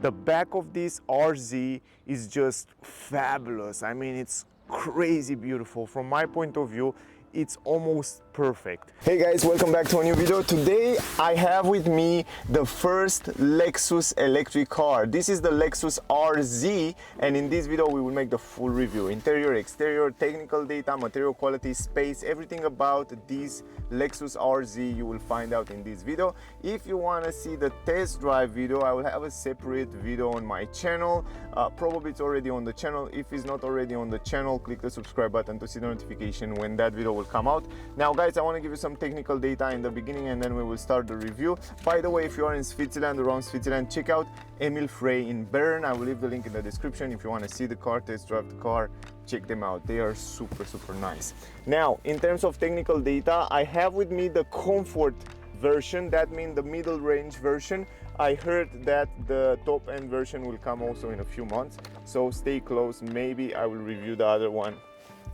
The back of this RZ is just fabulous. I mean, it's crazy beautiful. From my point of view, it's almost perfect. Hey guys, welcome back to a new video. Today I have with me the first Lexus electric car. This is the Lexus RZ, and in this video we will make the full review. Interior, exterior, technical data, material quality, space, everything about this Lexus RZ you will find out in this video. If you want to see the test drive video, I will have a separate video on my channel. Probably it's already on the channel. If it's not already on the channel, click the subscribe button to see the notification when that video will come out. Now guys, I want to give you some technical data in the beginning and then we will start the review. By the way, if you are in Switzerland, around Switzerland, check out Emil Frey in Bern. I will leave the link in the description. If you want to see the car, test drive the car, check them out. They are super nice. Now, in terms of technical data, I have with me the comfort version. That means the middle range version. I heard that the top end version will come also in a few months, so stay close. Maybe I will review the other one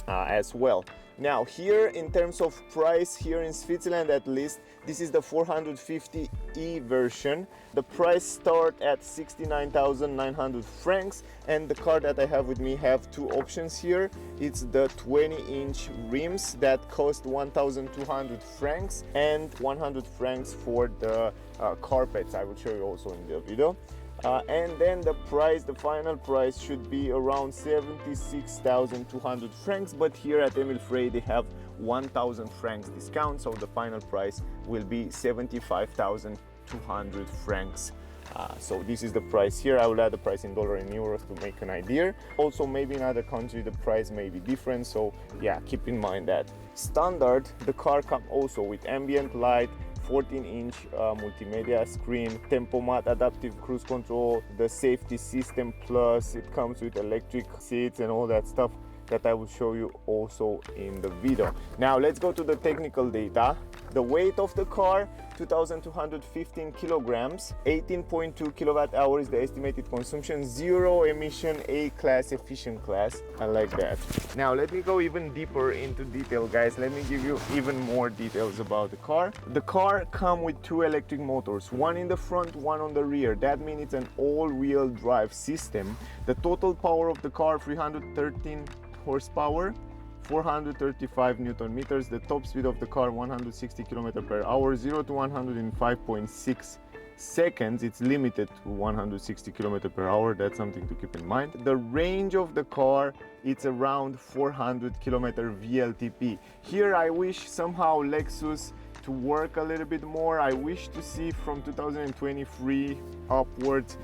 as well. Now here, in terms of price, here in Switzerland at least, this is the 450e version. The price start at 69,900 francs, and the car that I have with me have two options here. It's the 20-inch rims that cost 1,200 francs and 100 francs for the carpets. I will show you also in the video. And then the price, the final price should be around 76,200 francs, but here at Emil Frey they have 1,000 francs discount, so the final price will be 75,200 francs. So this is the price here. I will add the price in dollar and euros to make an idea. Also, maybe in other countries the price may be different, so yeah, keep in mind that. Standard, the car comes also with ambient light, 14-inch multimedia screen, Tempomat adaptive cruise control, the safety system plus. It comes with electric seats and all that stuff that I will show you also in the video. Now let's go to the technical data. The weight of the car, 2,215 kilograms, 18.2 kilowatt hours is the estimated consumption, zero emission, A-class, efficient class. I like that. Now let me go even deeper into detail, guys. Let me give you even more details about the car. The car comes with two electric motors, one in the front, one on the rear. That means it's an all-wheel drive system. The total power of the car, 313 horsepower, 435 Newton meters. The top speed of the car, 160 km per hour, 0 to 100 in 5.6 seconds. It's limited to 160 km per hour. That's something to keep in mind. The range of the car, it's around 400 km VLTP. Here I wish somehow Lexus to work a little bit more. I wish to see from 2023 upwards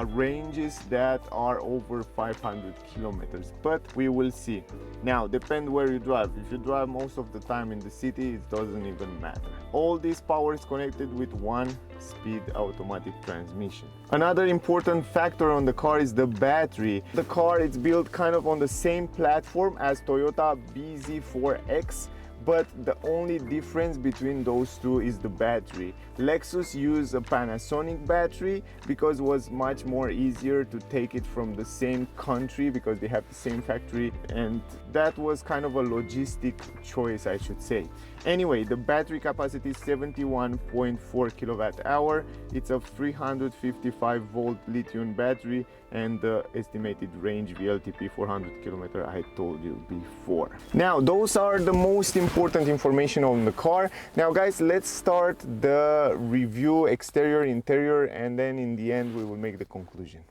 ranges that are over 500 kilometers, but we will see. Now, depend where you drive. If you drive most of the time in the city, it doesn't even matter. All this power is connected with one-speed automatic transmission. Another important factor on the car is the battery. The car is built kind of on the same platform as Toyota BZ4X, but the only difference between those two is the battery. Lexus used a Panasonic battery because it was much more easier to take it from the same country because they have the same factory, and that was kind of a logistic choice, I should say. Anyway, the battery capacity is 71.4 kilowatt hour. It's a 355 volt lithium battery, and the estimated range VLTP 400 kilometer I told you before. Now those are the most important information on the car. Now guys, let's start the review, exterior, interior, and then in the end we will make the conclusion.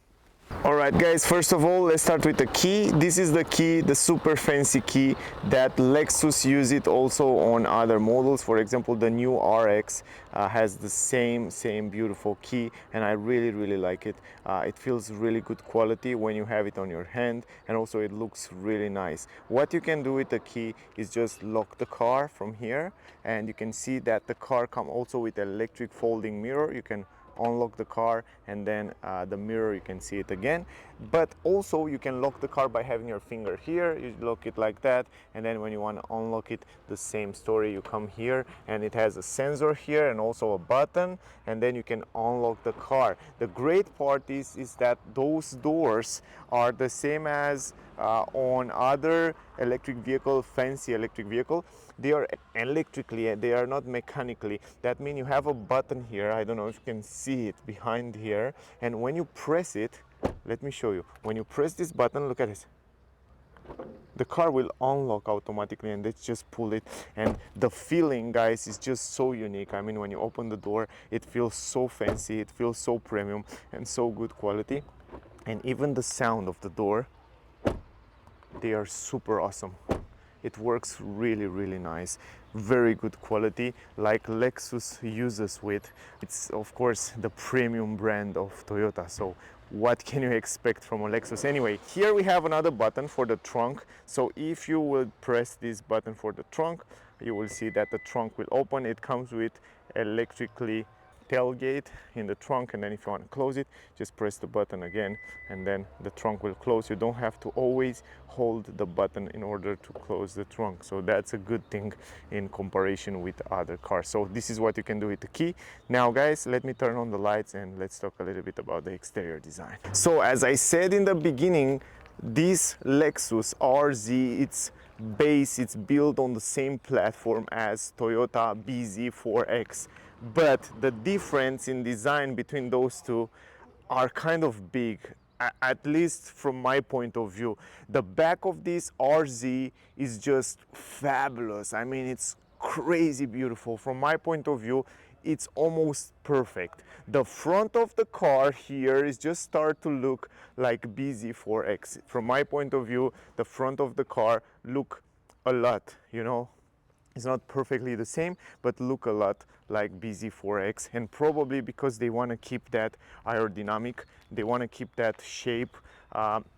Alright guys, first of all, let's start with the key. This is the key, the super fancy key that Lexus use it also on other models. For example, the new RX has the same beautiful key, and I really like it. It feels really good quality when you have it on your hand, and also it looks really nice. What you can do with the key is just lock the car from here, and you can see that the car comes also with electric folding mirror. You can unlock the car, and then the mirror, you can see it again. But also you can lock the car by having your finger here. You lock it like that, and then when you want to unlock it, the same story. You come here and it has a sensor here and also a button, and then you can unlock the car. The great part is that those doors are the same as on other electric vehicle, fancy electric vehicle, they are electrically, they are not mechanically. That means you have a button here, I don't know if you can see it behind here, and when you press it, let me show you. When you press this button, look at this. The car will unlock automatically, and let's just pull it, and the feeling, guys, is just so unique. I mean, when you open the door, it feels so fancy, it feels so premium and so good quality. And even the sound of the door, they are super awesome. It works really, really nice. Very good quality, like Lexus uses with. It's of course the premium brand of Toyota, so what can you expect from a Lexus? Anyway, here we have another button for the trunk. So if you will press this button for the trunk, you will see that the trunk will open. It comes with electrically tailgate in the trunk, and then if you want to close it, just press the button again and then the trunk will close. You don't have to always hold the button in order to close the trunk, so that's a good thing in comparison with other cars. So this is what you can do with the key. Now guys, let me turn on the lights and let's talk a little bit about the exterior design. So as I said in the beginning, this Lexus RZ, it's built on the same platform as Toyota BZ4X. But the difference in design between those two are kind of big, at least from my point of view. The back of this RZ is just fabulous. I mean, it's crazy beautiful. From my point of view, it's almost perfect. The front of the car here is just start to look like BZ4X. From my point of view, the front of the car look a lot, you know. It's not perfectly the same, but look a lot like BZ4X, and probably because they want to keep that aerodynamic, they want to keep that shape,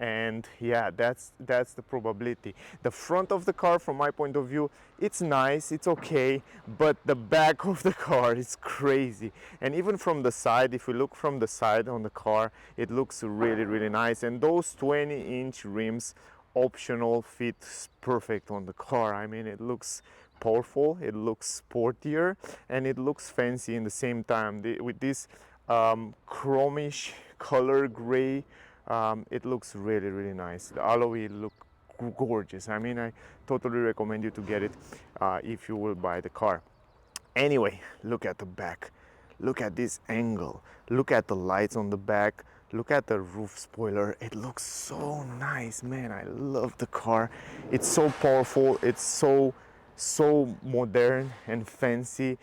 and yeah, that's the probability. The front of the car, from my point of view, it's nice, it's okay, but the back of the car is crazy. And even from the side, if you look from the side on the car, it looks really, really nice. And those 20-inch rims, optional, fits perfect on the car. I mean, it looks powerful, it looks sportier, and it looks fancy in the same time. With this chromish color gray, it looks really, really nice. The alloy look gorgeous. I mean, I totally recommend you to get it if you will buy the car. Anyway, look at the back. Look at this angle. Look at the lights on the back. Look at the roof spoiler. It looks so nice, man. I love the car. It's so powerful. It's so modern and fancy.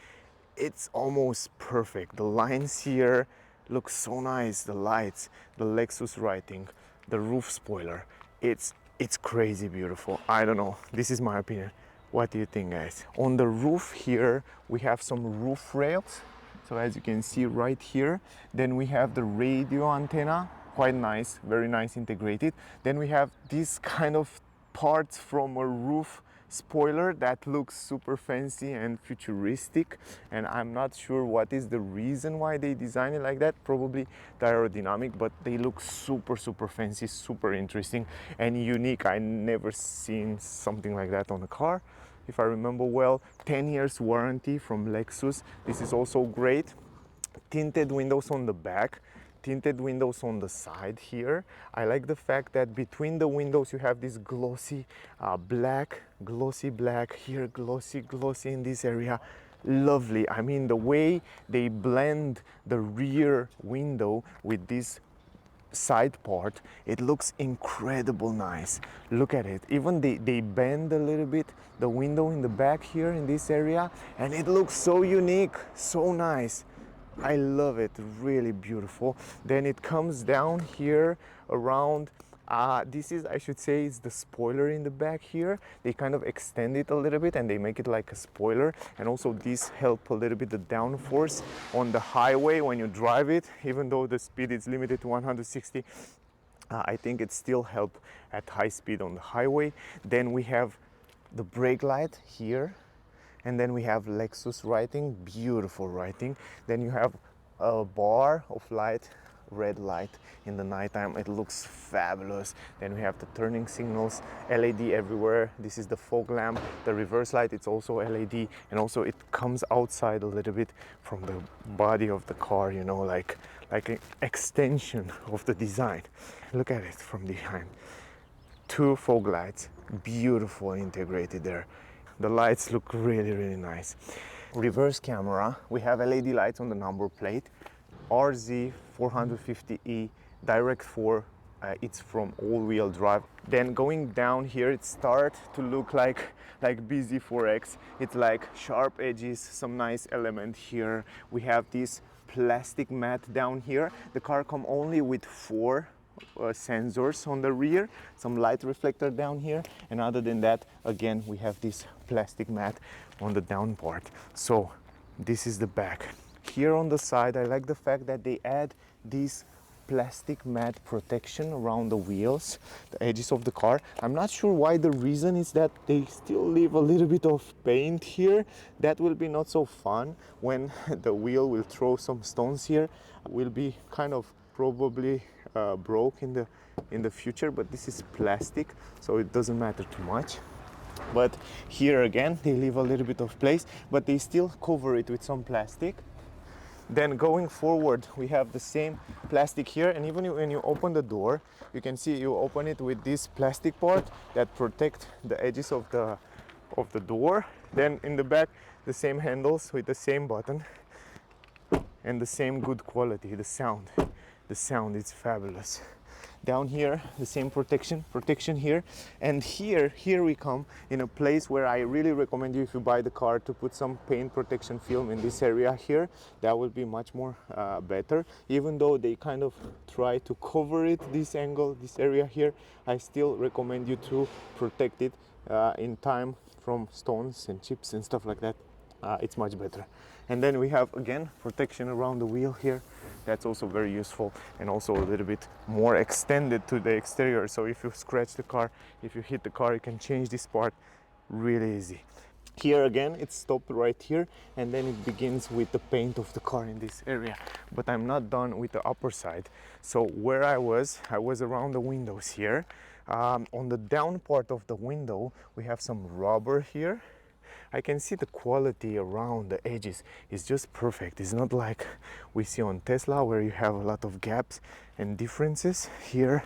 It's almost perfect. The lines here look so nice. The lights, the Lexus writing, the roof spoiler. It's crazy beautiful. I don't know. This is my opinion. What do you think, guys? On the roof here, we have some roof rails. So as you can see right here, then we have the radio antenna, quite nice, very nice integrated. Then we have this kind of parts from a roof spoiler that looks super fancy and futuristic, and I'm not sure what is the reason why they design it like that. Probably the aerodynamic, but they look super fancy, super interesting and unique. I never seen something like that on a car, if I remember well. 10 years warranty from Lexus. This is also great. Tinted windows on the back, tinted windows on the side here. I like the fact that between the windows you have this glossy black, glossy black here, glossy in this area. Lovely. I mean, the way they blend the rear window with this side part, it looks incredible nice. Look at it. Even they bend a little bit the window in the back here in this area, and it looks so unique, so nice. I love it. Really beautiful. Then it comes down here around this is, I should say, is the spoiler in the back here. They kind of extend it a little bit and they make it like a spoiler, and also this help a little bit the downforce on the highway when you drive it. Even though the speed is limited to 160, I think it still help at high speed on the highway. Then we have the brake light here, and then we have Lexus writing, beautiful writing. Then you have a bar of light, red light in the nighttime. It looks fabulous. Then we have the turning signals, LED everywhere. This is the fog lamp. The reverse light, it's also LED, and also it comes outside a little bit from the body of the car, you know, like an extension of the design. Look at it from behind. 2 fog lights, beautiful integrated there. The lights look really nice. Reverse camera, we have LED lights on the number plate. RZ 450E Direct 4, it's from all-wheel drive. Then going down here, it starts to look like BZ4X. It's like sharp edges, some nice element here. We have this plastic mat down here. The car come only with 4 sensors on the rear, some light reflector down here, and other than that, again, we have this plastic mat on the down part. So this is the back. Here on the side, I like the fact that they add this plastic mat protection around the wheels, the edges of the car. I'm not sure why. The reason is that they still leave a little bit of paint here. That will be not so fun when the wheel will throw some stones here. Will be kind of probably broke in the future, but this is plastic, so it doesn't matter too much. But here again, they leave a little bit of place, but they still cover it with some plastic. Then going forward, we have the same plastic here, and even when you open the door, you can see you open it with this plastic part that protect the edges of the door. Then in the back, the same handles with the same button and the same good quality. The sound is fabulous. Down here, the same protection here, and here we come in a place where I really recommend you, if you buy the car, to put some paint protection film in this area here. That will be much more better. Even though they kind of try to cover it, this angle, this area here, I still recommend you to protect it in time from stones and chips and stuff like that. It's much better. And then we have again protection around the wheel here. That's also very useful, and also a little bit more extended to the exterior. So if you scratch the car, if you hit the car, you can change this part really easy. Here again, it's stopped right here, and then it begins with the paint of the car in this area. But I'm not done with the upper side. So where I was around the windows here. On the down part of the window, we have some rubber here. I can see the quality around the edges is just perfect. It's not like we see on Tesla where you have a lot of gaps and differences. Here,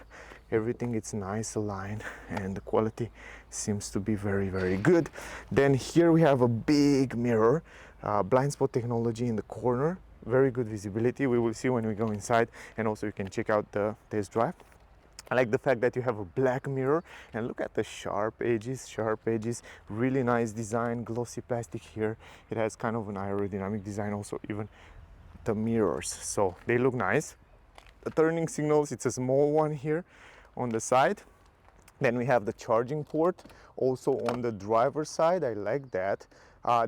everything is nice aligned, and the quality seems to be very good. Then here we have a big mirror, blind spot technology in the corner, very good visibility. We will see when we go inside, and also you can check out the test drive. I like the fact that you have a black mirror, and look at the sharp edges, really nice design, glossy plastic here. It has kind of an aerodynamic design also, even the mirrors, so they look nice. The turning signals, it's a small one here on the side. Then we have the charging port also on the driver's side. I like that.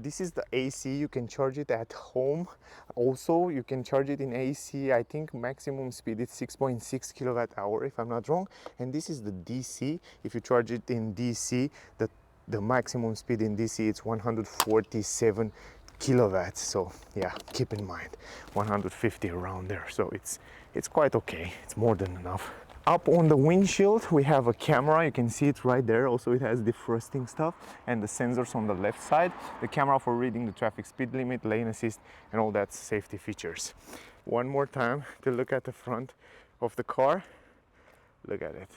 This is the AC. You can charge it at home. Also, you can charge it in AC. I think maximum speed is 6.6 kilowatt hour, if I'm not wrong. And this is the DC. If you charge it in DC, the maximum speed in DC is 147 kilowatts. So yeah, keep in mind 150 around there. So it's quite okay. It's more than enough. Up on the windshield, we have a camera. You can see it right there. Also, it has defrosting stuff and the sensors on the left side. The camera for reading the traffic speed limit, lane assist, and all that safety features. One more time to look at the front of the car. Look at it.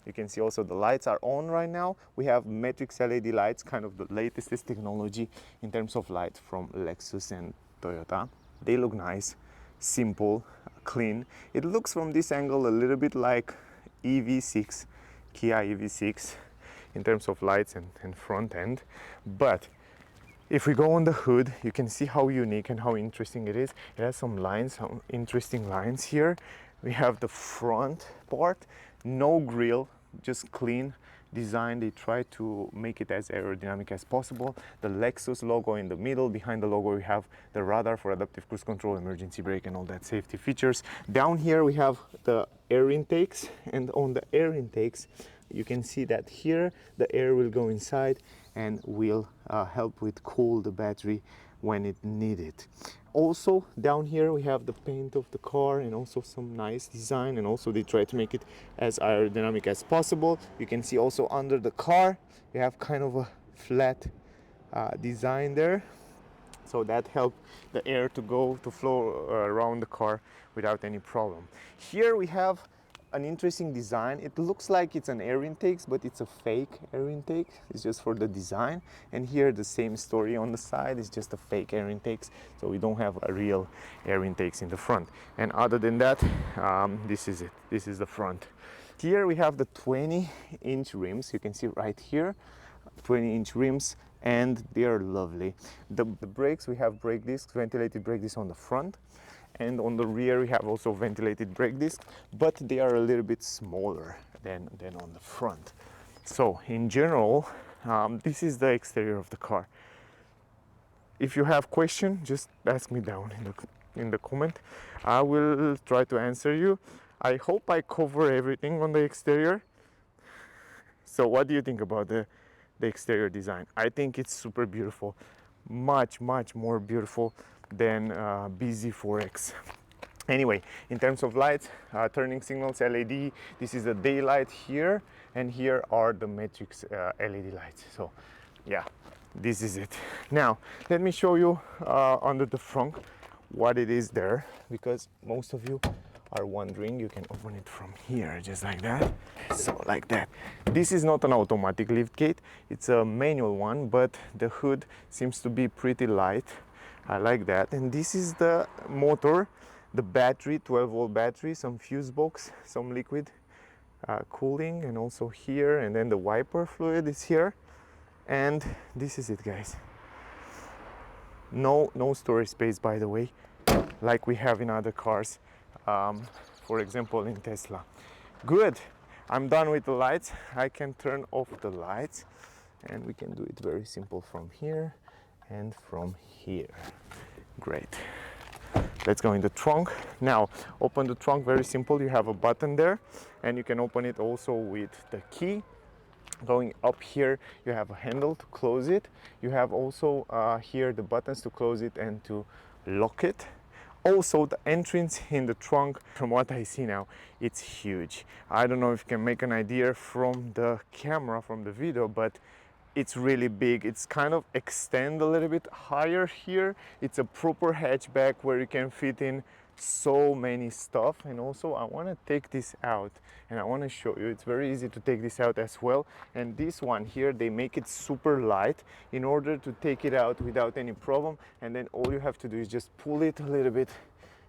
You can see also the lights are on right now. We have matrix LED lights, kind of the latest technology in terms of light from Lexus and Toyota. They look nice, simple, clean. It looks from this angle a little bit like EV6, Kia EV6 in terms of lights and front end. But if we go on the hood, you can see how unique and how interesting it is. It has some lines, some interesting lines here. We have the front part, no grille, just clean design. They try to make it as aerodynamic as possible. The Lexus logo in the middle. Behind the logo we have the radar for adaptive cruise control, emergency brake, and all that safety features. Down here we have the air intakes, and on the air intakes you can see that here the air will go inside and will help with cool the battery when it needed. Also down here we have the paint of the car and also some nice design, and also they try to make it as aerodynamic as possible. You can see also under the car we have kind of a flat design there, so that helps the air to flow around the car without any problem. Here we have an interesting design. It looks like it's an air intake, but it's a fake air intake. It's just for the design. And here the same story on the side is just a fake air intakes. So we don't have a real air intakes in the front. And other than that, this is it. This is the front. Here we have the 20-inch rims. You can see right here, 20-inch rims, and they are lovely. The brakes, we have brake discs, ventilated brake discs on the front. And on the rear we have also ventilated brake discs, but they are a little bit smaller than on the front. So in general, this is the exterior of the car. If you have question, just ask me down in the comment. I will try to answer you. I hope I cover everything on the exterior. So what do you think about the exterior design? I think it's super beautiful, much more beautiful than BZ4X. Anyway, in terms of lights, turning signals, LED, this is the daylight here, and here are the matrix LED lights. So yeah, this is it. Now let me show you under the trunk what it is there, because most of you are wondering. You can open it from here just like that. So like that. This is not an automatic lift gate, it's a manual one, but the hood seems to be pretty light. I like that. And this is the motor, the battery, 12-volt battery, some fuse box, some liquid cooling, and also here, and then the wiper fluid is here. And this is it, guys. No storage space, by the way, like we have in other cars, for example in Tesla. Good. I'm done with the lights. I can turn off the lights, and we can do it very simple from here and from here. Great. Let's go in the trunk. Now open the trunk, very simple. You have a button there, and you can open it also with the key. Going up here, you have a handle to close it. You have also here the buttons to close it and to lock it. Also, the entrance in the trunk, from what I see now, it's huge. I don't know if you can make an idea from the camera, from the video, but it's really big. It's kind of extend a little bit higher here. It's a proper hatchback where you can fit in so many stuff. And also I want to take this out and I want to show you. It's very easy to take this out as well. And this one here, they make it super light in order to take it out without any problem. And then all you have to do is just pull it a little bit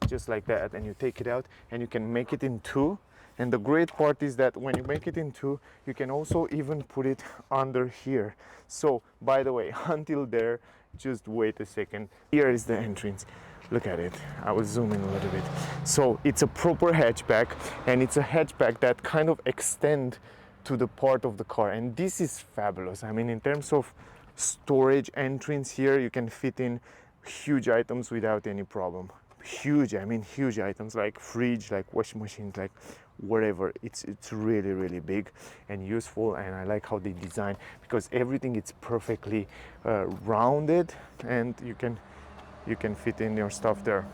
just like that, and you take it out, and you can make it in two. And the great part is that when you make it in two, you can also even put it under here. So by the way, until there, just wait a second. Here is the entrance. Look at it. I will zoom in a little bit. So it's a proper hatchback, and it's a hatchback that kind of extend to the part of the car. And this is fabulous. I mean, in terms of storage entrance here, you can fit in huge items without any problem. Huge, I mean huge items like fridge, like washing machines, like whatever. It's really big and useful, and I like how they design, because everything is perfectly rounded, and you can fit in your stuff there.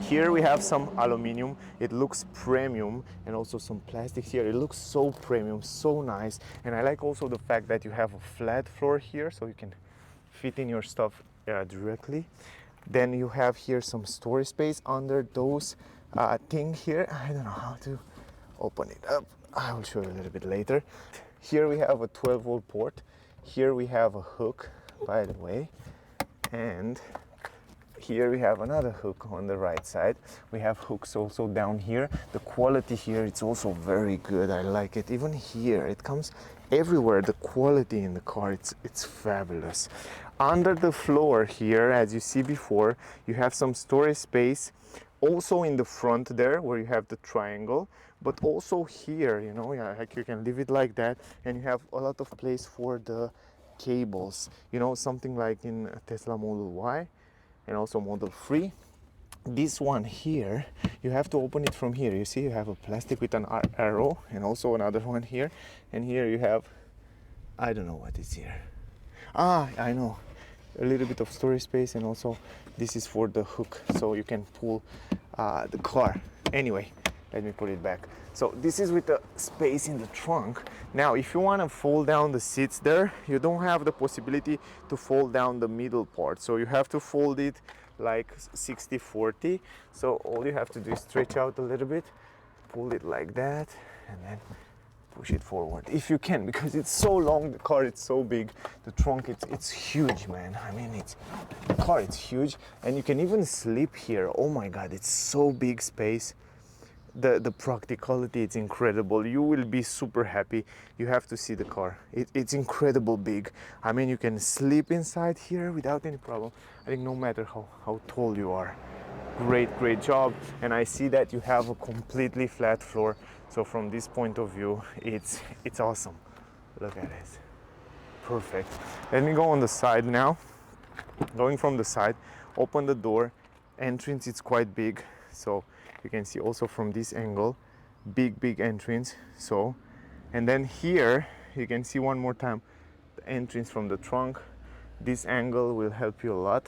Here we have some aluminum. It looks premium, and also some plastics here. It looks so premium, so nice. And I like also the fact that you have a flat floor here, so you can fit in your stuff directly. Then you have here some storage space under those thing here. I don't know how to open it up. I will show you a little bit later. Here we have a 12-volt port. Here we have a hook, by the way. And here we have another hook on the right side. We have hooks also down here. The quality here, it's also very good. I like it. Even here, it comes everywhere. The quality in the car, it's fabulous. Under the floor here, as you see before, you have some storage space. Also in the front there, where you have the triangle, but also here, you know, like you can leave it like that, and you have a lot of place for the cables. You know, something like in Tesla Model Y and also Model 3. This one here, you have to open it from here. You see, you have a plastic with an arrow, and also another one here. And here you have, I don't know what is here. Ah, I know, a little bit of storage space, and also this is for the hook, so you can pull the car. Anyway, let me put it back. So this is with the space in the trunk. Now, if you want to fold down the seats there, you don't have the possibility to fold down the middle part. So you have to fold it like 60-40. So all you have to do is stretch out a little bit, pull it like that and then push it forward if you can, because it's so long, the car, it's so big, the trunk, it's huge, man. I mean, the car, it's huge, and you can even sleep here. Oh my god, it's so big space. The practicality, it's incredible. You will be super happy. You have to see the car. It's incredible big. I mean, you can sleep inside here without any problem. I think no matter how tall you are. Great job. And I see that you have a completely flat floor, so from this point of view, it's awesome. Look at it, perfect. Let me go on the side now. Going from the side, open the door. Entrance, it's quite big, so you can see also from this angle, big entrance. So, and then here you can see one more time the entrance from the trunk. This angle will help you a lot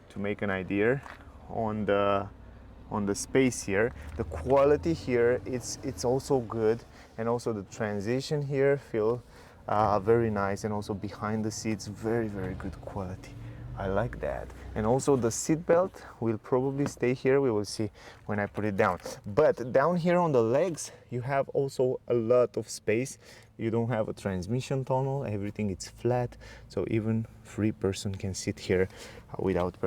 to make an idea on the space here. The quality here, it's also good, and also the transition here feel very nice, and also behind the seats, very good quality. I like that. And also the seat belt will probably stay here. We will see when I put it down. But down here on the legs, you have also a lot of space. You don't have a transmission tunnel, everything is flat, so even free person can sit here without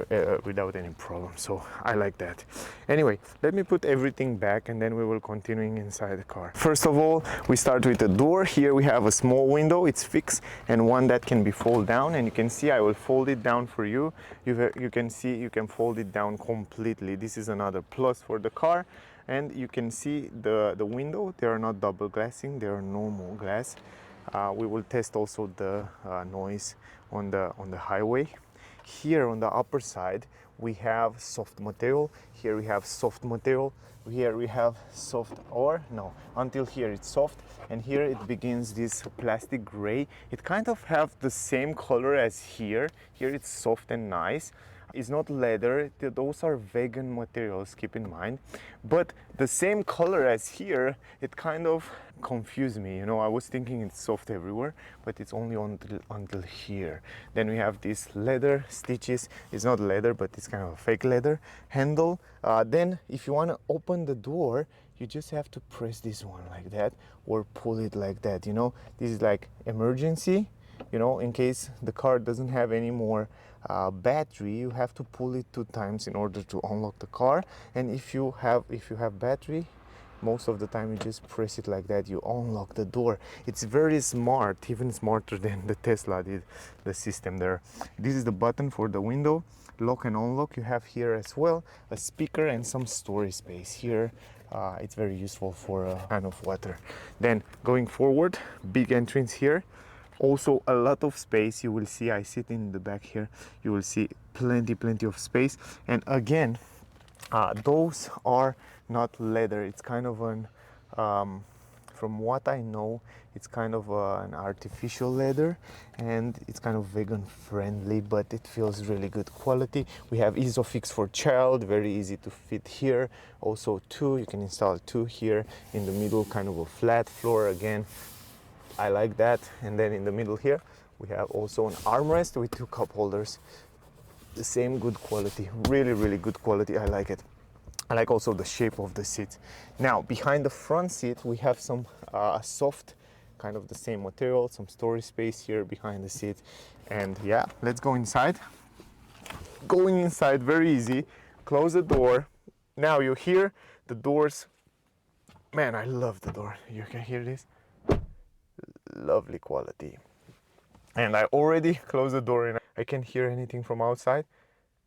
any problem. So I like that. Anyway, let me put everything back and then we will continue inside the car. First of all, we start with the door. Here we have a small window, it's fixed, and one that can be folded down, and you can see I will fold it down for you. You can see you can fold it down completely. This is another plus for the car. And you can see the window, they are not double glassing, they are normal glass. We will test also the noise on the highway. Here on the upper side, we have soft material. Here we have soft material. Here we have soft, or no, until here it's soft. And here it begins this plastic gray. It kind of have the same color as here. Here it's soft and nice. It's not leather, those are vegan materials, keep in mind. But the same color as here, it kind of confused me. You know, I was thinking it's soft everywhere, but it's only until here. Then we have these leather stitches. It's not leather, but it's kind of a fake leather handle. Then if you want to open the door, you just have to press this one like that or pull it like that. You know, this is like emergency. You know, in case the car doesn't have any more battery, you have to pull it 2 times in order to unlock the car. And if you have battery, most of the time you just press it like that, you unlock the door. It's very smart, even smarter than the Tesla did the system there. This is the button for the window, lock and unlock. You have here as well a speaker and some storage space here. It's very useful for a can of water. Then going forward, big entrance here. Also a lot of space. You will see I sit in the back here. You will see plenty of space. And again, those are not leather. It's kind of an from what I know, it's kind of an artificial leather, and it's kind of vegan friendly, but it feels really good quality. We have Isofix for child, very easy to fit here. Also 2, you can install 2 here in the middle, kind of a flat floor again. I like that. And then in the middle here, we have also an armrest with 2 cup holders. The same good quality, really good quality. I like it. I like also the shape of the seat. Now, behind the front seat, we have some soft, kind of the same material, some storage space here behind the seat. And yeah, let's go inside. Going inside, very easy. Close the door. Now you hear the doors. Man, I love the door. You can hear this? Lovely quality. And I already closed the door and I can't hear anything from outside,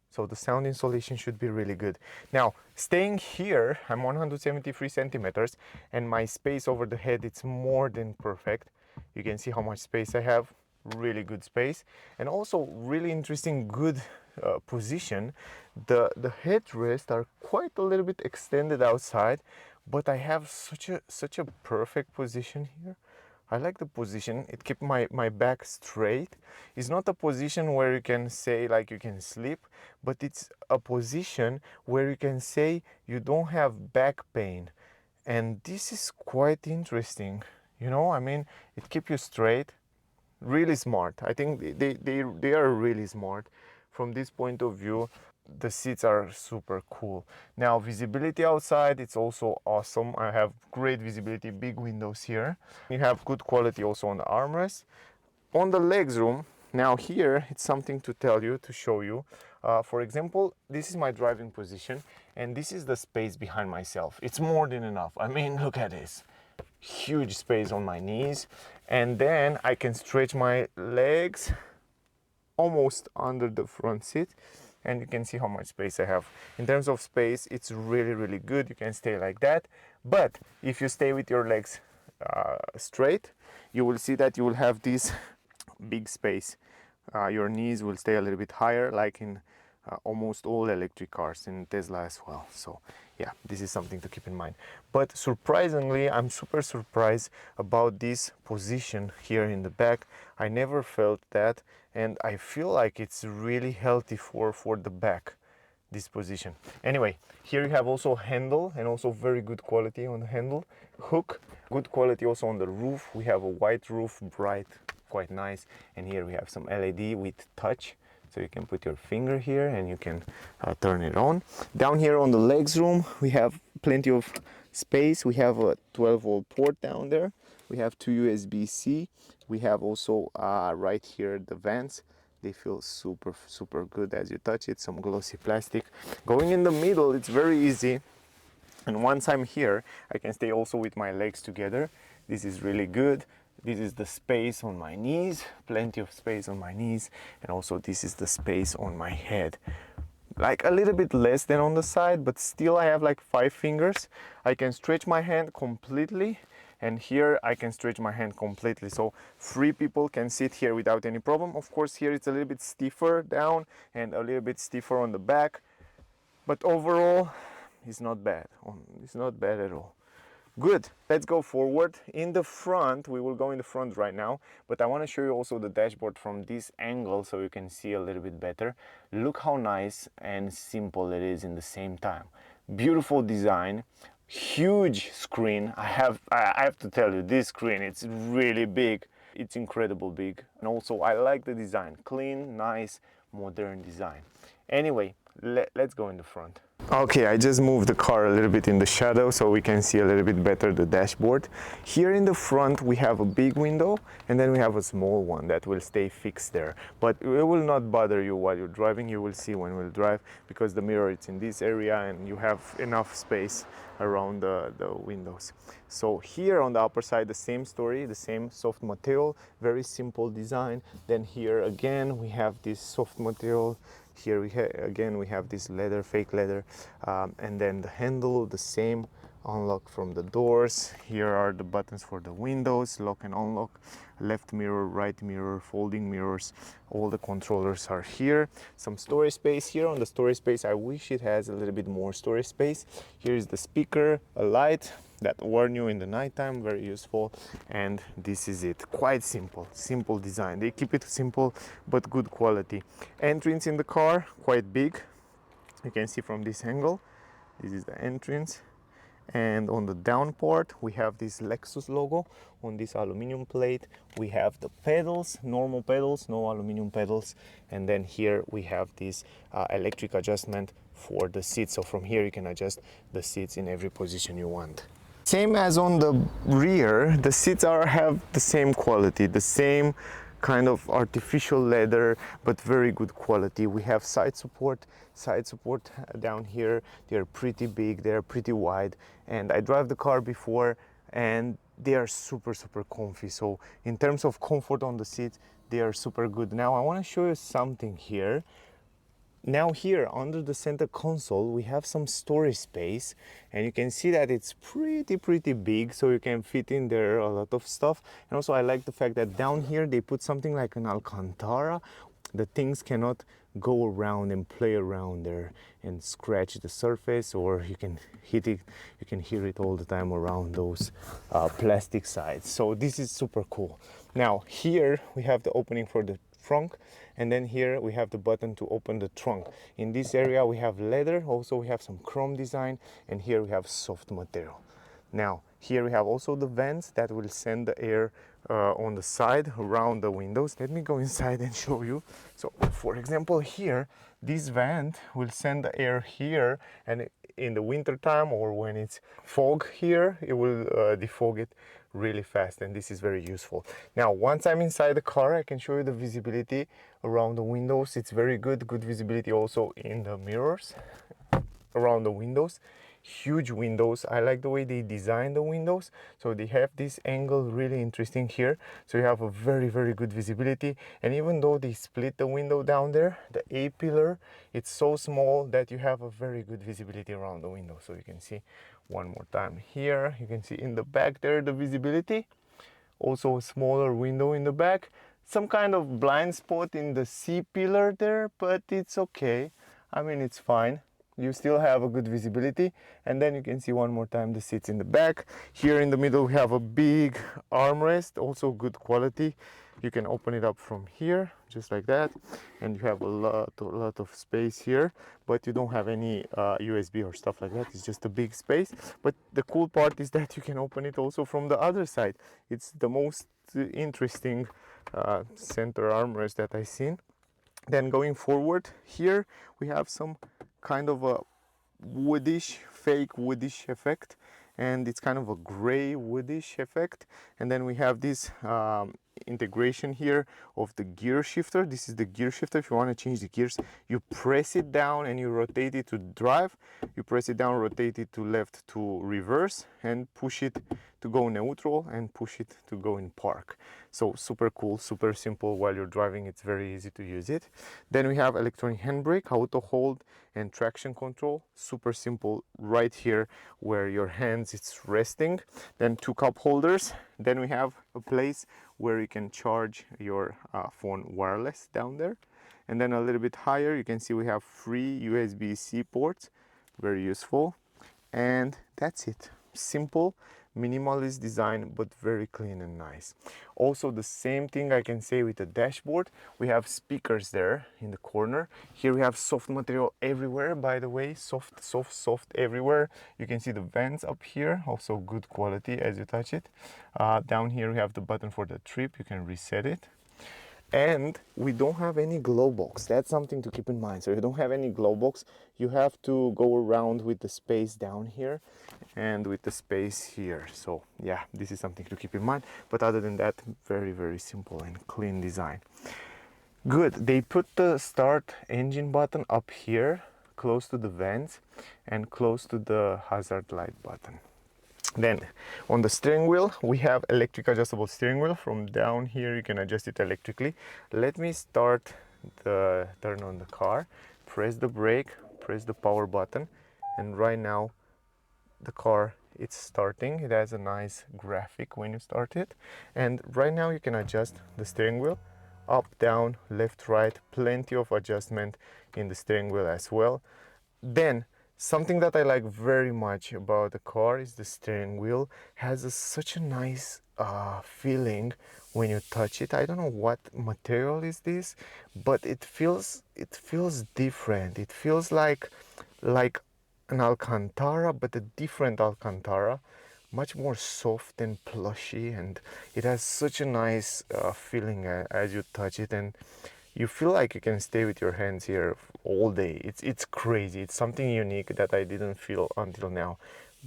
so the sound insulation should be really good. Now, staying here, I'm 173 centimeters, and my space over the head, it's more than perfect. You can see how much space I have, really good space. And also really interesting, good position. The headrests are quite a little bit extended outside, but I have such a perfect position here. I like the position. It keeps my back straight. It's not a position where you can say like you can sleep, but it's a position where you can say you don't have back pain. And this is quite interesting. You know, I mean, it keeps you straight. Really smart. I think they are really smart from this point of view. the seats are super cool. Now visibility outside, it's also awesome. I have great visibility, big windows here. You have good quality also on the armrest. On the legs room, now here it's something to tell you, to show you. For example, this is my driving position and this is the space behind myself. It's more than enough. I mean, look at this. Huge space on my knees, and then I can stretch my legs almost under the front seat, and you can see how much space I have. In terms of space, it's really good. You can stay like that, but if you stay with your legs straight, you will see that you will have this big space. Your knees will stay a little bit higher, like in almost all electric cars, in Tesla as well. So yeah, this is something to keep in mind. But surprisingly, I'm super surprised about this position here in the back. I never felt that, and I feel like it's really healthy for the back, this position. Anyway, here you have also handle, and also very good quality on the handle. Hook, good quality also on the roof. We have a white roof, bright, quite nice. And here we have some LED with touch, so you can put your finger here and you can turn it on. Down here on the legs room, we have plenty of space. We have a 12-volt port down there. We have 2 USB-C. We have also right here the vents. They feel super good as you touch it. Some glossy plastic. Going in the middle, it's very easy. And once I'm here, I can stay also with my legs together. This is really good. This is the space on my knees, plenty of space on my knees, and also this is the space on my head. Like a little bit less than on the side, but still I have like 5 fingers. I can stretch my hand completely, and here I can stretch my hand completely. So 3 people can sit here without any problem. Of course, here it's a little bit stiffer down and a little bit stiffer on the back, but overall it's not bad. It's not bad at all. Good, let's go forward. In the front, we will go in the front right now, but I want to show you also the dashboard from this angle so you can see a little bit better. Look how nice and simple it is in the same time. Beautiful design, huge screen. I have to tell you, this screen, it's really big. It's incredible big. And also I like the design, clean, nice, modern design. Anyway, let's go in the front. Okay, I just moved the car a little bit in the shadow so we can see a little bit better the dashboard. Here in the front we have a big window, and then we have a small one that will stay fixed there. But it will not bother you while you're driving. You will see when we'll drive, because the mirror is in this area and you have enough space around the windows. So here on the upper side, the same story, the same soft material, very simple design. Then here again we have this soft material. Here again we have this leather, fake leather, and then the handle, the same, unlock from the doors. Here are the buttons for the windows, lock and unlock, left mirror, right mirror, folding mirrors. All the controllers are here. Some storage space here. On the storage space, I wish it has a little bit more storage space. Here is the speaker, a light that warn you in the nighttime, very useful. And this is it. Quite simple design. They keep it simple but good quality. Entrance in the car, quite big. You can see from this angle. This is the entrance. And on the down part, we have this Lexus logo on this aluminum plate. We have the pedals, normal pedals, no aluminum pedals. And then here we have this electric adjustment for the seats. So from here you can adjust the seats in every position you want. Same as on the rear, the seats have the same quality, the same kind of artificial leather, but very good quality. We have side support down here. They're pretty big, they're pretty wide, and I drive the car before and they are super comfy. So in terms of comfort on the seat, they are super good. Now I want to show you something here. Now here under the center console we have some storage space, and you can see that it's pretty big, so you can fit in there a lot of stuff. And also I like the fact that down here they put something like an Alcantara. The things cannot go around and play around there and scratch the surface, or you can hit it, you can hear it all the time around those plastic sides. So this is super cool. Now here we have the opening for the trunk, and then here we have the button to open the trunk. In this area we have leather, also we have some chrome design, and here we have soft material. Now here we have also the vents that will send the air on the side around the windows. Let me go inside and show you. So for example here, this vent will send the air here, and in the winter time or when it's fog here, it will defog it really fast, and this is very useful. Now once I'm inside the car, I can show you the visibility around the windows. It's very good visibility also in the mirrors around the windows. Huge windows. I like the way they design the windows, so they have this angle really interesting here, so you have a very good visibility. And even though they split the window down there, the A pillar, it's so small that you have a very good visibility around the window. So you can see one more time here, you can see in the back there the visibility, also a smaller window in the back, some kind of blind spot in the C pillar there, but it's okay. I mean, it's fine. You still have a good visibility. And then you can see one more time the seats in the back. Here in the middle we have a big armrest, also good quality. You can open it up from here just like that, and you have a lot of space here, but you don't have any USB or stuff like that. It's just a big space. But the cool part is that you can open it also from the other side. It's the most interesting center armrest that I've seen. Then going forward, here we have some kind of a woodish, fake woodish effect, and it's kind of a gray woodish effect. And then we have this integration here of the gear shifter. This is the gear shifter. If you want to change the gears, you press it down and you rotate it to drive. You press it down, rotate it to left to reverse, and push it to go neutral, and push it to go in park. So super cool, super simple. While you're driving, it's very easy to use it. Then we have electronic handbrake, auto hold, and traction control. Super simple right here where your hands it's resting. Then two cup holders. Then we have a place where you can charge your phone wireless down there. And then a little bit higher, you can see we have 3 USB-C ports, very useful. And that's it. Simple, minimalist design, but very clean and nice. Also the same thing I can say with the dashboard. We have speakers there in the corner. Here we have soft material everywhere, by the way, soft everywhere. You can see the vents up here, also good quality as you touch it. Down here we have the button for the trip, you can reset it. And we don't have any glow box. That's something to keep in mind. So you don't have any glow box. You have to go around with the space down here and with the space here. So yeah, this is something to keep in mind. But other than that, very simple and clean design. Good. They put the start engine button up here, close to the vents and close to the hazard light button. Then on the steering wheel, we have electric adjustable steering wheel. From down here, you can adjust it electrically. Let me turn on the car, press the brake, press the power button, and right now the car it's starting. It has a nice graphic when you start it. And right now you can adjust the steering wheel up, down, left, right, plenty of adjustment in the steering wheel as well. Then something that I like very much about the car is the steering wheel has such a nice feeling when you touch it. I don't know what material is this, but it feels different. It feels like an Alcantara, but a different Alcantara, much more soft and plushy, and it has such a nice feeling as you touch it, and you feel like you can stay with your hands here all day. It's crazy. It's something unique that I didn't feel until now.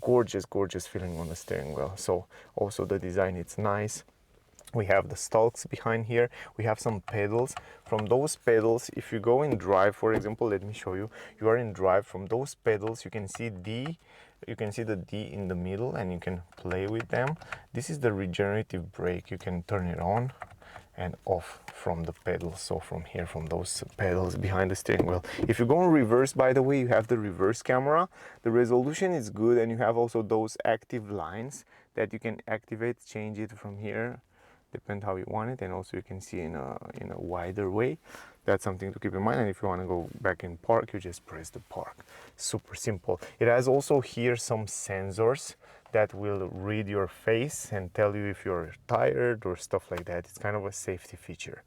Gorgeous feeling on the steering wheel. So also the design, it's nice. We have the stalks behind here. We have some pedals. From those pedals, if you go in drive, for example, let me show you. You are in drive. From those pedals, you can see D. You can see the D in the middle, and you can play with them. This is the regenerative brake. You can turn it on and off from the pedals. So from here, from those pedals behind the steering wheel. If you go in reverse, by the way, you have the reverse camera. The resolution is good, and you have also those active lines that you can activate, change it from here, depend how you want it, and also you can see in a wider way. That's something to keep in mind. And if you want to go back in park, you just press the park. Super simple. It has also here some sensors that will read your face and tell you if you're tired or stuff like that. It's kind of a safety feature.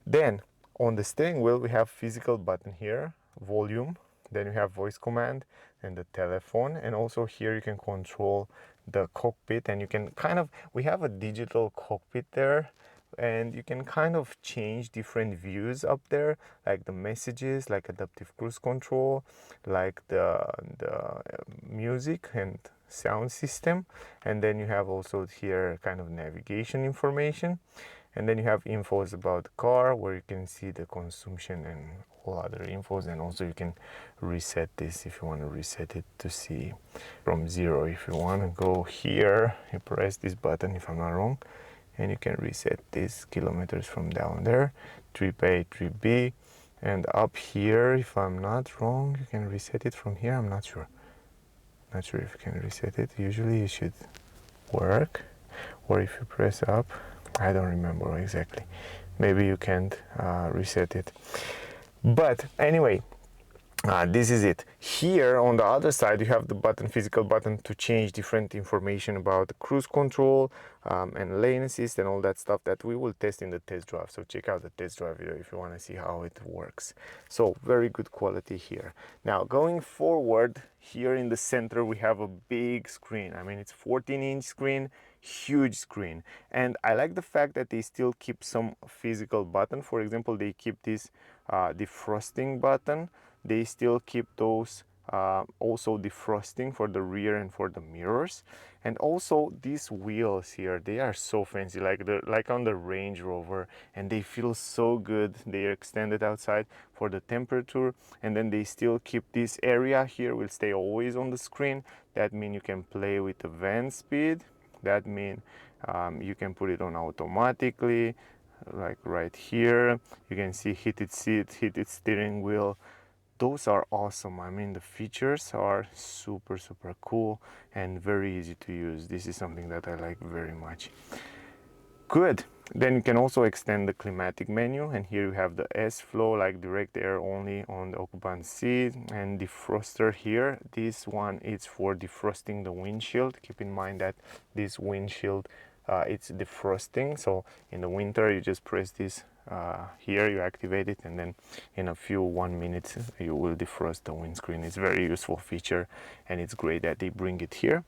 Then on the steering wheel, we have physical button here, volume, then you have voice command and the telephone, and also here you can control the cockpit, and you can kind of, we have a digital cockpit there, and you can kind of change different views up there, like the messages, like adaptive cruise control, like the music and sound system. And then you have also here kind of navigation information, and then you have infos about the car where you can see the consumption and all other infos. And also you can reset this if you want to reset it to see from 0. If you want to go here, you press this button if I'm not wrong, and you can reset these kilometers from down there, trip A, trip B. And up here, if I'm not wrong, you can reset it from here. I'm not sure if you can reset it. Usually it should work, or if you press up, I don't remember exactly, maybe you can't reset it. But anyway, this is it. Here on the other side you have the button, physical button, to change different information about the cruise control and lane assist and all that stuff that we will test in the test drive. So check out the test drive video if you want to see how it works. So very good quality here. Now going forward, here in the center we have a big screen. I mean, it's 14-inch screen, huge screen. And I like the fact that they still keep some physical button. For example, they keep this defrosting button. They still keep those, also defrosting for the rear and for the mirrors. And also these wheels here, they are so fancy, like on the Range Rover, and they feel so good. They are extended outside for the temperature, and then they still keep this area here will stay always on the screen. That means you can play with the van speed. That means you can put it on automatically, like right here. You can see heated seat, heated steering wheel. Those are awesome. I mean, the features are super cool and very easy to use. This is something that I like very much. Good. Then you can also extend the climatic menu, and here you have the S flow, like direct air only on the occupant seat, and defroster here. This one is for defrosting the windshield. Keep in mind that this windshield, it's defrosting, so in the winter you just press this here, you activate it, and then in a few 1 minute you will defrost the windscreen. It's a very useful feature, and it's great that they bring it here.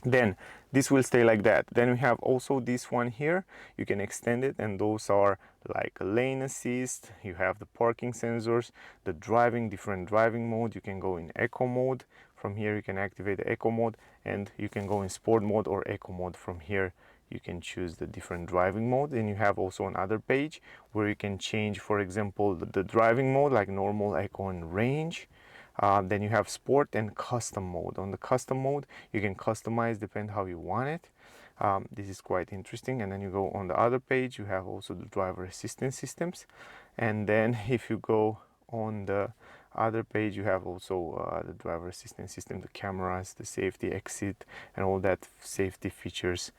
Then this will stay like that. Then we have also this one here. You can extend it, and those are like a lane assist. You have the parking sensors, the driving, different driving mode. You can go in eco mode. From here you can activate the eco mode, and you can go in sport mode or eco mode. From here you can choose the different driving mode. And you have also another page where you can change, for example, the driving mode, like normal, eco, and range. Then you have sport and custom mode. On the custom mode you can customize depend how you want it. This is quite interesting. And then you go on the other page, you have also the driver assistance systems. And then if you go on the other page, you have also the driver assistance system, the cameras, the safety exit, and all that safety features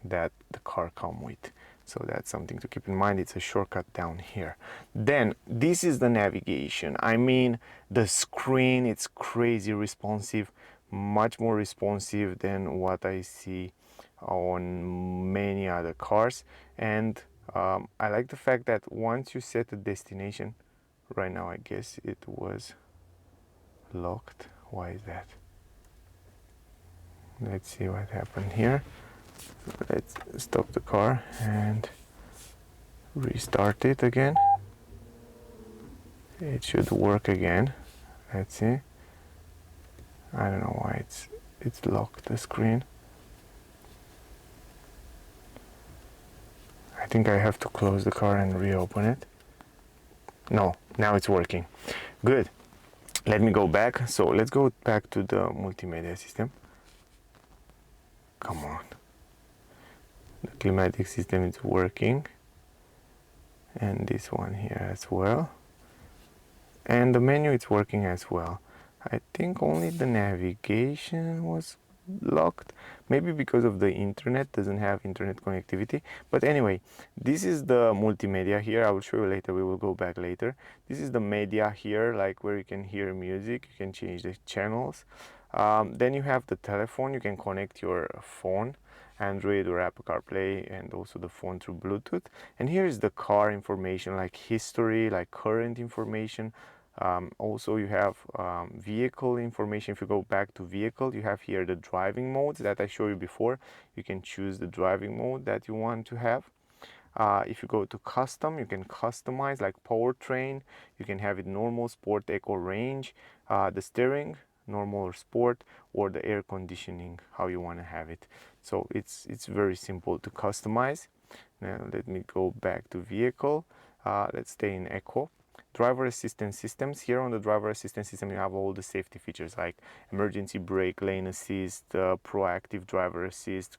that the car come with. So that's something to keep in mind. It's a shortcut down here. Then this is the navigation. I mean, the screen, it's crazy responsive, much more responsive than what I see on many other cars. And I like the fact that once you set a destination, right now I guess it was locked. Why is that? Let's see what happened here. Let's stop the car and restart it again. It should work again. Let's see. I don't know why it's locked, the screen. I think I have to close the car and reopen it. No, now it's working. Good. Let me go back. So let's go back to the multimedia system. Come on. The climatic system is working, and this one here as well, and the menu is working as well. I think only the navigation was locked, maybe because of the internet, doesn't have internet connectivity. But anyway, this is the multimedia here. I will show you later, we will go back later. This is the media here, like where you can hear music, you can change the channels. Then you have the telephone, you can connect your phone, Android or Apple CarPlay, and also the phone through Bluetooth. And here is the car information, like history, like current information, Also you have vehicle information. If you go back to vehicle, you have here the driving modes that I showed you before. You can choose the driving mode that you want to have. If you go to custom, you can customize like powertrain. You can have it normal, sport, eco, range, the steering, normal or sport, or the air conditioning, how you want to have it. So it's very simple to customize. Now let me go back to vehicle. Let's stay in eco. Driver assistance systems. Here on the driver assistance system, you have all the safety features like emergency brake, lane assist, proactive driver assist,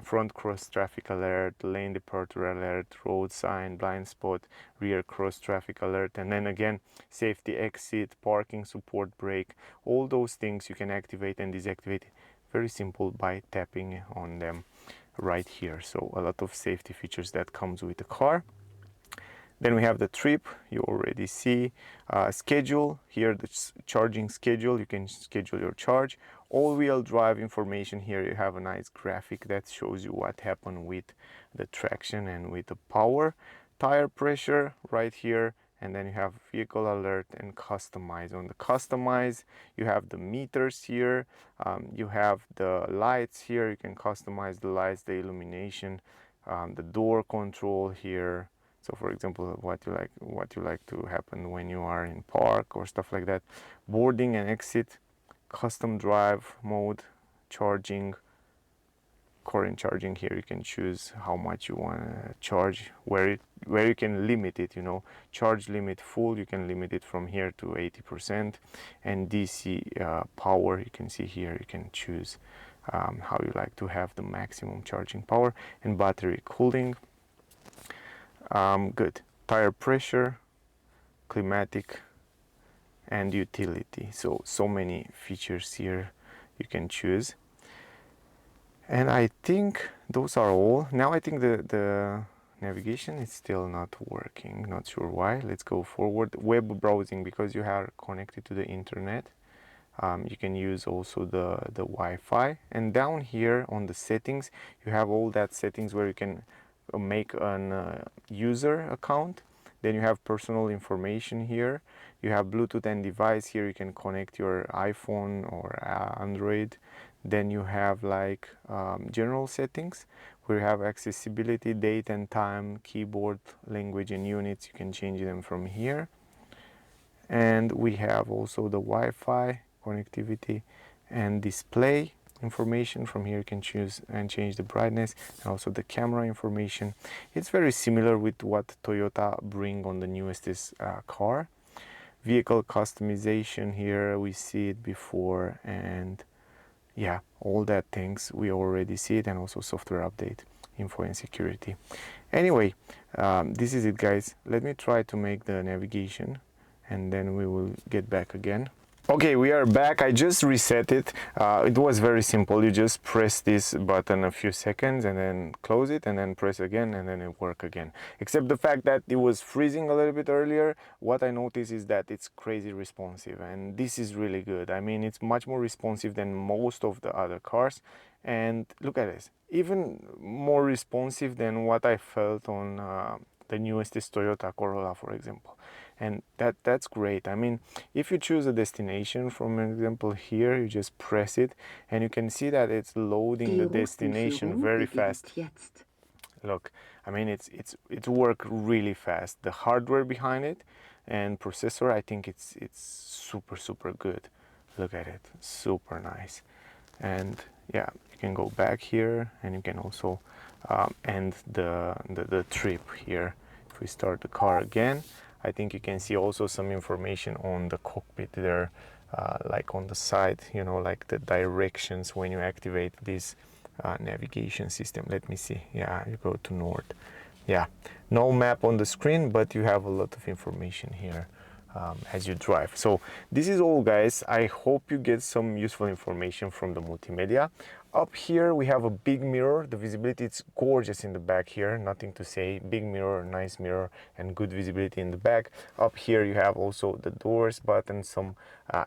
front cross traffic alert, lane departure alert, road sign, blind spot, rear cross traffic alert, and then again safety exit, parking support brake. All those things you can activate and deactivate very simple by tapping on them right here. So a lot of safety features that comes with the car. Then we have the trip, you already see. Schedule, here the charging schedule, you can schedule your charge. All-wheel drive information, here you have a nice graphic that shows you what happened with the traction and with the power. Tire pressure right here, and then you have vehicle alert and customize. On the customize, you have the meters here, you have the lights here, you can customize the lights, the illumination, the door control here. So for example, what you like to happen when you are in park or stuff like that. Boarding and exit, custom drive mode, charging, current charging. Here you can choose how much you want to charge, where you can limit it, you know, charge limit full, you can limit it from here to 80%. And DC power, you can see here, you can choose how you like to have the maximum charging power. And battery cooling. Good. Tire pressure, climatic, and utility. So many features here you can choose. And I think those are all. Now I think the navigation is still not working. Not sure why. Let's go forward. Web browsing, because you are connected to the internet. You can use also the Wi-Fi. And down here on the settings, you have all that settings where you can make an user account. Then you have personal information here. You have Bluetooth and device. Here you can connect your iPhone or Android. Then you have like general settings where you have accessibility, date and time, keyboard, language and units. You can change them from here. And we have also the Wi-Fi connectivity and display information. From here you can choose and change the brightness, and also the camera information. It's very similar with what Toyota bring on the newest car. Vehicle customization, here we see it before, and yeah, all that things we already see it, and also software update, info and security. Anyway, this is it guys. Let me try to make the navigation and then we will get back again. Okay, we are back. I just reset it. It was very simple. You just press this button a few seconds and then close it and then press again and then it work again. Except the fact that it was freezing a little bit earlier. What I noticed is that it's crazy responsive, and this is really good. I mean, it's much more responsive than most of the other cars. And look at this, even more responsive than what I felt on the newest Toyota Corolla, for example. And that's great. I mean, if you choose a destination, from example here, you just press it and you can see that it's loading the destination very fast. Look, I mean, it's work really fast. The hardware behind it and processor, I think it's super good. Look at it, super nice. And yeah, you can go back here and you can also end the trip here. If we start the car again, I think you can see also some information on the cockpit there, like on the side, you know, like the directions when you activate this navigation system. Let me see. Yeah, you go to north. Yeah, no map on the screen, but you have a lot of information here as you drive. So this is all guys. I hope you get some useful information from the multimedia. Up here we have a big mirror. The visibility is gorgeous in the back here, nothing to say. Big mirror, nice mirror, and good visibility in the back. Up here you have also the doors button, some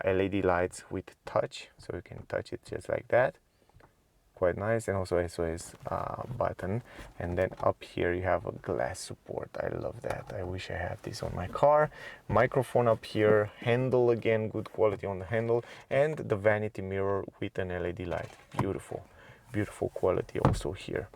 LED lights with touch, so you can touch it just like that. quite nice, and also SOS button. And then up here you have a glass support. I love that. I wish I had this on my car. Microphone up here, handle again, good quality on the handle, and the vanity mirror with an LED light. Beautiful, beautiful quality also here.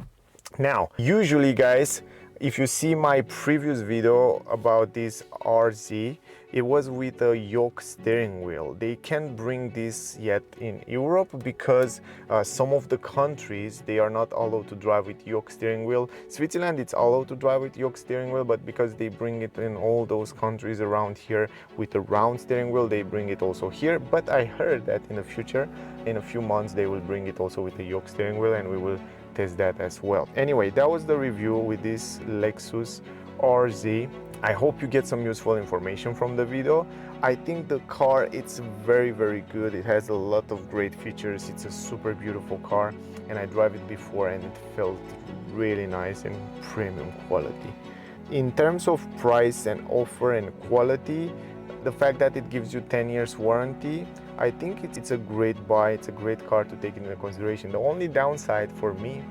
Now, usually guys, if you see my previous video about this RZ, it was with a yoke steering wheel. They can't bring this yet in Europe because some of the countries, they are not allowed to drive with yoke steering wheel. Switzerland, it's allowed to drive with yoke steering wheel, but because they bring it in all those countries around here with a round steering wheel, they bring it also here. But I heard that in the future, in a few months, they will bring it also with the yoke steering wheel, and we will test that as well. Anyway, that was the review with this Lexus RZ. I hope you get some useful information from the video. I think the car, it's very, very good. It has a lot of great features. It's a super beautiful car, and I drive it before and it felt really nice and premium quality. In terms of price and offer and quality, the fact that it gives you 10 years warranty, I think it's a great buy. It's a great car to take into consideration. The only downside for me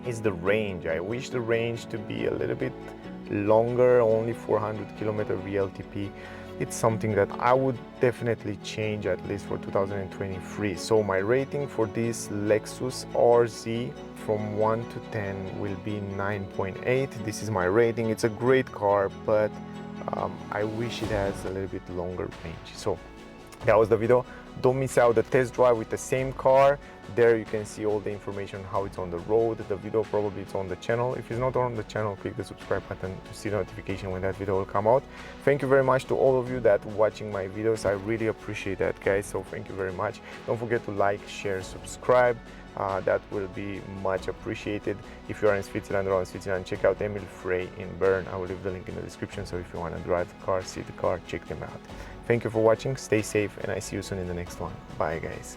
is the range. I wish the range to be a little bit longer, only 400 kilometer WLTP. It's something that I would definitely change, at least for 2023. So my rating for this Lexus RZ from 1 to 10 will be 9.8. This is my rating. It's a great car, but I wish it has a little bit longer range. So that was the video. Don't miss out the test drive with the same car. There you can see all the information how it's on the road. The video probably it's on the channel. If it's not on the channel, click the subscribe button to see the notification when that video will come out. Thank you very much to all of you that watching my videos. I really appreciate that, guys, so thank you very much. Don't forget to like, share, subscribe. That will be much appreciated. If you are in Switzerland or around Switzerland, check out Emil Frey in Bern. I will leave the link in the description, so if you want to drive the car, see the car, check them out. Thank you for watching, stay safe, and I see you soon in the next one. Bye, guys.